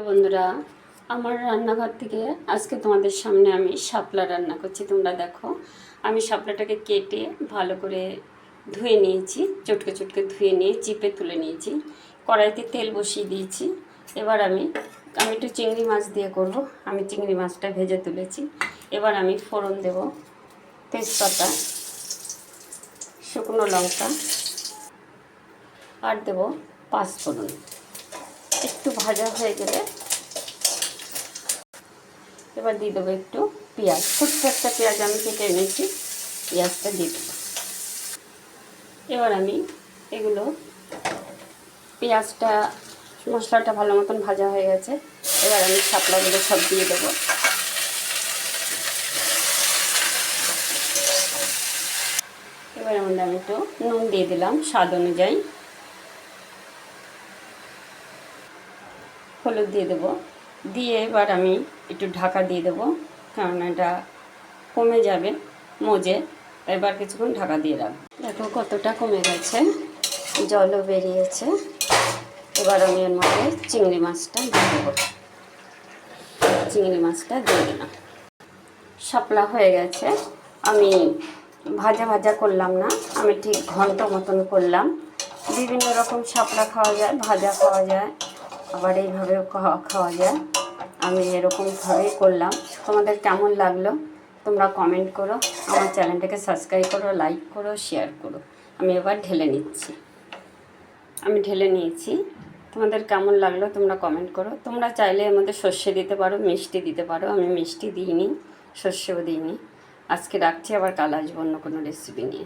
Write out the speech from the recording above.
বন্ধুরা, আমার রান্নাঘর থেকে আজকে তোমাদের সামনে আমি শাপলা রান্না করছি। তোমরা দেখো, আমি শাপলাটাকে কেটে ভালো করে ধুয়ে নিয়েছি, চটকে চটকে ধুয়ে নিয়ে চিপে তুলে নিয়েছি। কড়াইতে তেল বসিয়ে দিয়েছি। এবার আমি একটু চিংড়ি মাছ দিয়ে করব। আমি চিংড়ি মাছটা ভেজে তুলেছি। এবার আমি ফোড়ন দেব, তেজপাতা, শুকনো লঙ্কা আর দেব পাঁচফোড়ন। একটু ভাজা হয়ে গেলে এবার দিয়ে দেবো একটু পেঁয়াজ, ছোট্ট একটা পেঁয়াজ আমি কেটে এনেছি, পেঁয়াজটা দিয়ে দেবো। এবার আমি এগুলো পেঁয়াজটা মশলাটা ভালো মতন ভাজা হয়ে গেছে। এবার আমি শাপলাগুলো সব দিয়ে দেবো। এবার এর মধ্যে আমি একটু নুন দিয়ে দিলাম স্বাদ অনুযায়ী, হলুদ দিয়ে দেবো, দিয়ে এবার আমি একটু ঢাকা দিয়ে দেবো, কারণ এটা কমে যাবে মজে। এবার কিছুক্ষণ ঢাকা দিয়ে রাখবো। দেখো কতটা কমে গেছে, জলও বেরিয়েছে। এবার আমি এর মধ্যে চিংড়ি মাছটা দিয়ে দেবো। চিংড়ি মাছটা দিয়ে দিলাম। শাপলা হয়ে গেছে। আমি ভাজা ভাজা করলাম না, আমি ঠিক ঘন্ট মতন করলাম। বিভিন্ন রকম শাপলা খাওয়া যায়, ভাজা খাওয়া যায়, আবার এইভাবেও খাওয়া যায়। আমি এরকমভাবেই করলাম। তোমাদের কেমন লাগলো তোমরা কমেন্ট করো, আমার চ্যানেলটাকে সাবস্ক্রাইব করো, লাইক করো, শেয়ার করো। আমি এবার ঢেলে নিচ্ছি। আমি ঢেলে নিয়েছি। তোমাদের কেমন লাগলো তোমরা কমেন্ট করো। তোমরা চাইলে এর মধ্যে সর্ষে দিতে পারো, মিষ্টি দিতে পারো। আমি মিষ্টি দিইনি, সর্ষেও দিইনি। আজকে রাখছি, আবার কাল আসবো অন্য কোনো রেসিপি নিয়ে।